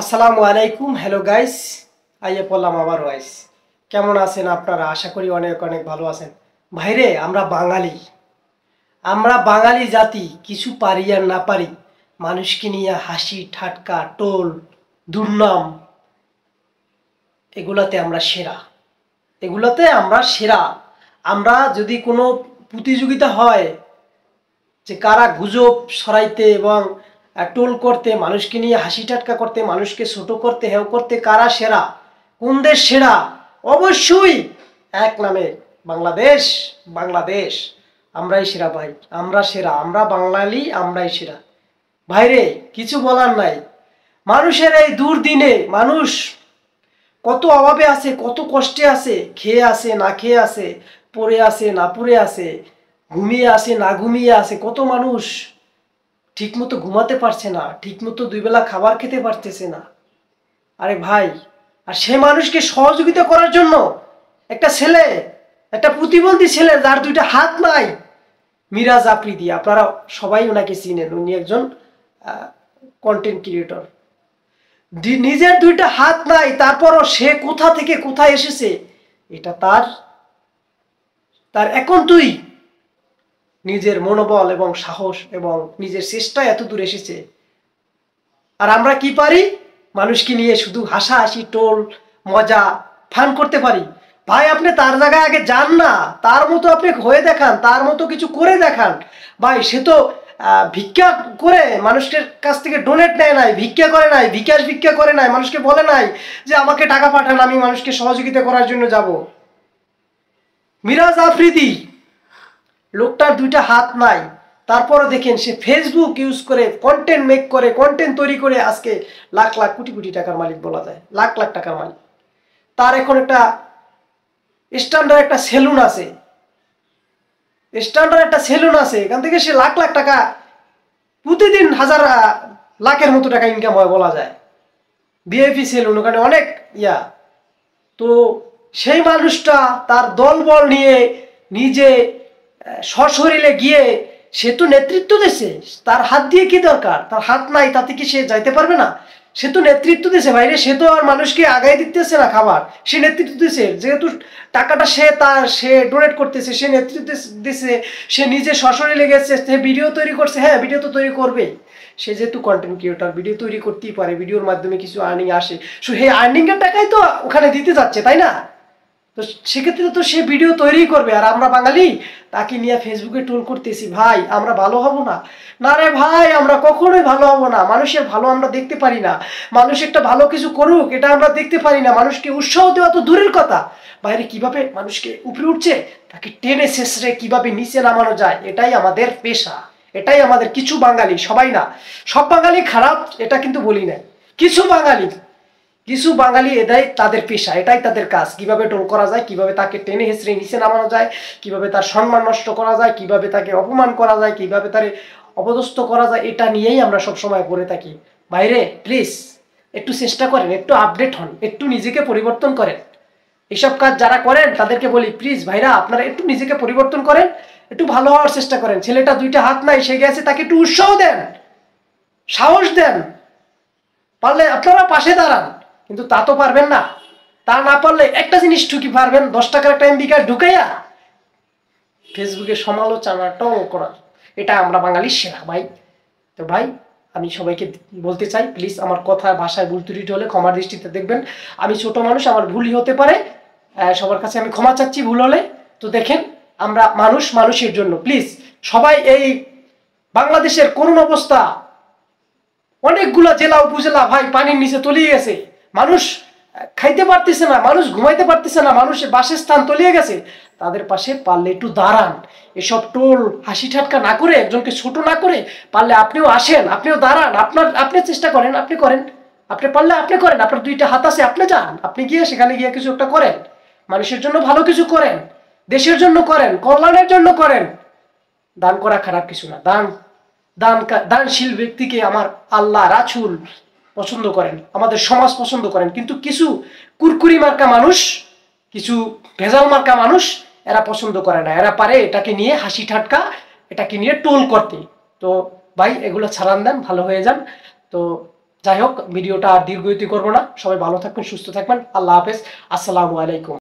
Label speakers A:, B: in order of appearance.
A: আসসালামু আলাইকুম। Hello guys, আইয়ে পড়লাম আবার ওয়াইস। কেমন আছেন আপনারা? আশা করি অনেক অনেক ভালো আছেন। ভাইরে, আমরা বাঙালি জাতি কিছু পারি আর না পারি, মানুষকে নিয়ে হাসি ঠাট্টা টোল দুর্নাম, এগুলাতে আমরা সেরা। এগুলাতে আমরা সেরা। আমরা যদি কোনো প্রতিযোগিতা হয় যে কারা গুজব ছড়াইতে এবং টোল করতে, মানুষকে নিয়ে হাসি ঠাট্টা করতে, মানুষকে ছোট করতে, হেও করতে কারা সেরা, কোন দেশ সেরা, অবশ্যই এক নামে বাংলাদেশ। বাংলাদেশ আমরাই সেরা ভাই, আমরা সেরা, আমরা বাঙালি, আমরাই সেরা। ভাইরে, কিছু বলার নাই। মানুষের এই দুর্দিনে মানুষ কত অভাবে আছে, কত কষ্টে আছে, খেয়ে আছে না খেয়ে আছে, পড়ে আছে না পড়ে আছে, ঘুমিয়ে আছে না ঘুমিয়ে আছে। কত মানুষ ঠিকমতো ঘুমাতে পারছে না, ঠিকমতো দুই বেলা খাবার খেতে পারতেছে না। আরে ভাই, আর সে মানুষকে সহযোগিতা করার জন্য একটা ছেলে, একটা প্রতিবন্ধী ছেলে যার দুইটা হাত নাই, মিরাজ আফ্রিদি, আপনারা সবাই ওনাকে চিনেন। উনি একজন কন্টেন্ট ক্রিয়েটর। নিজের দুইটা হাত নাই, তারপরও সে কোথা থেকে কোথায় এসেছে, এটা তার তার একান্তই নিজের মনোবল এবং সাহস এবং নিজের চেষ্টায় এত দূর এসেছে। আর আমরা কি পারি? মানুষকে নিয়ে শুধু হাসাহাসি টোল মজা ফান করতে পারি। ভাই, আপনি তার জায়গায় আগে যান না, তার মতো আপনি হয়ে দেখান, তার মতো কিছু করে দেখান। ভাই, সে তো ভিক্ষা করে মানুষের কাছ থেকে ডোনেট নেয় নাই, ভিক্ষা করে নাই, ভিক্ষা করে নাই, মানুষকে বলে নাই যে আমাকে টাকা পাঠান, আমি মানুষকে সহযোগিতা করার জন্য যাব। মিরাজ আফ্রিদি, লোকটার দুইটা হাত নাই, তারপরও দেখেন সে ফেসবুক ইউজ করে কন্টেন্ট মেক করে, কন্টেন্ট তৈরি করে আজকে লাখ লাখ কোটি কোটি টাকার মালিক বলা যায়, লাখ লাখ টাকার মালিক। তার এখন একটা স্ট্যান্ডার্ড একটা সেলুন আছে, এখান থেকে সে লাখ লাখ টাকা প্রতিদিন হাজার লাখের মতো টাকা ইনকাম হয় বলা যায়। ভিআইপি সেলুন, ওখানে অনেক তো সেই মানুষটা তার দলবল নিয়ে নিজে সশরীরে গিয়ে সে তো নেতৃত্ব দিছে। তার হাত দিয়ে কি দরকার? তার হাত নাই, তাতে কি সে যাইতে পারবে না? সে তো নেতৃত্ব দিছে ভাইরে, সে তো আর মানুষকে আগাই দিতেছে না খাবার, সে নেতৃত্ব দিছে। যেহেতু টাকাটা সে ডোনেট করতেছে, সে নেতৃত্ব দিছে, সে নিজে সশরীরে গেছে, সে ভিডিও তৈরি করছে। হ্যাঁ, ভিডিও তো তৈরি করবে, সে যেহেতু কন্টেন্ট ক্রিয়েটর, ভিডিও তৈরি করতেই পারে, ভিডিওর মাধ্যমে কিছু আর্নিং আসে, সো সেই আর্নিংয়ের টাকাই তো ওখানে দিতে যাচ্ছে, তাই না? তো সেক্ষেত্রে তো সে ভিডিও তৈরি করবে। আর আমরা বাঙালি তাকে নিয়ে ফেসবুকে ট্রোল করতেছি। ভাই, আমরা ভালো হব না? না রে ভাই, আমরা কখনোই ভালো হব না। মানুষের ভালো আমরা দেখতে পারি না, মানুষ একটা ভালো কিছু করুক এটা আমরা দেখতে পারি না। মানুষকে উৎসাহ দেওয়া তো দূরের কথা, বাইরে কিভাবে মানুষকে উপরে উঠছে তাকে টেনে শেষরে কিভাবে নিচে নামানো যায়, এটাই আমাদের পেশা, এটাই আমাদের। কিছু বাঙালি, সবাই না, সব বাঙালি খারাপ এটা কিন্তু বলি না। কিছু বাঙালি এটাই তাদের পেশা, এটাই তাদের কাজ। কিভাবে টোল করা যায়, কিভাবে তাকে টেনে হেঁচড়ে নিচে নামানো যায়, কিভাবে তার সম্মান নষ্ট করা যায়, কিভাবে তাকে অপমান করা যায়, কিভাবে তার অপদস্থ করা যায়, এটা নিয়েই আমরা সব সময় পড়ে থাকি। বাইরে প্লিজ একটু চেষ্টা করেন, একটু আপডেট হন, একটু নিজেকে পরিবর্তন করেন। এসব কাজ যারা করেন তাদেরকে বলি, প্লিজ ভাইরা, আপনারা একটু নিজেকে পরিবর্তন করেন, একটু ভালো হওয়ার চেষ্টা করেন। ছেলেটা দুইটা হাত নাই, সে গেছে, তাকে একটু উৎসাহ দেন, সাহস দেন। পারলে আপনারা পাশে দাঁড়ান, কিন্তু তা তো পারবেন না। তা না পারলে একটা জিনিস ঠুকি পারবেন, 10 টাকার একটা এমবি কার্ড ঢুকাইয়া ফেসবুকে সমালোচনা টল করা। এটা আমরা বাঙালির সেরা ভাই। তো ভাই, আমি সবাইকে বলতে চাই, প্লিজ আমার কথা ভাষায় ভুল ত্রুটি হলে ক্ষমার দৃষ্টিতে দেখবেন। আমি ছোট মানুষ, আমার ভুলই হতে পারে, সবার কাছে আমি ক্ষমা চাচ্ছি ভুল হলে। তো দেখেন, আমরা মানুষ, মানুষের জন্য প্লিজ সবাই, এই বাংলাদেশের করুণ অবস্থা, অনেকগুলা জেলা উপজেলা ভাই পানির নিচে তলিয়ে গেছে। মানুষ খাইতে পারতেছে না, মানুষ ঘুমাইতে পারতেছে না, মানুষের বাসস্থান তলিয়ে গেছে। তাদের পাশে পারলে একটু দাঁড়ান। এসব টোল হাসি ঠাট্টা না করে, একজনকে ছোট না করে, পারলে আপনিও আসেন, আপনিও দাঁড়ান। আপনি চেষ্টা করেন, আপনি করেন, আপনি পারলে আপনি করেন। আপনার দুইটা হাত আছে, আপনি যান, আপনি গিয়ে সেখানে গিয়ে কিছু একটা করেন, মানুষের জন্য ভালো কিছু করেন, দেশের জন্য করেন, কল্যাণের জন্য করেন। দান করা খারাপ কিছু না। দানশীল ব্যক্তিকে আমার আল্লাহ রাসূল পছন্দ করেন, আমাদের সমাজ পছন্দ করেন। কিন্তু কিছু কুরকুরি মার্কা মানুষ, কিছু ভেজাল মার্কা মানুষ, এরা পছন্দ করে না। এরা পারে এটাকে নিয়ে হাসি ঠাট্টা, এটাকে নিয়ে টোল করতে। তো ভাই, এগুলো ছাড়ান দেন, ভালো হয়ে যান। তো যাই হোক, ভিডিওটা আর দীর্ঘায়িত করবো না। সবাই ভালো থাকবেন, সুস্থ থাকবেন। আল্লাহ হাফেজ। আসসালামু আলাইকুম।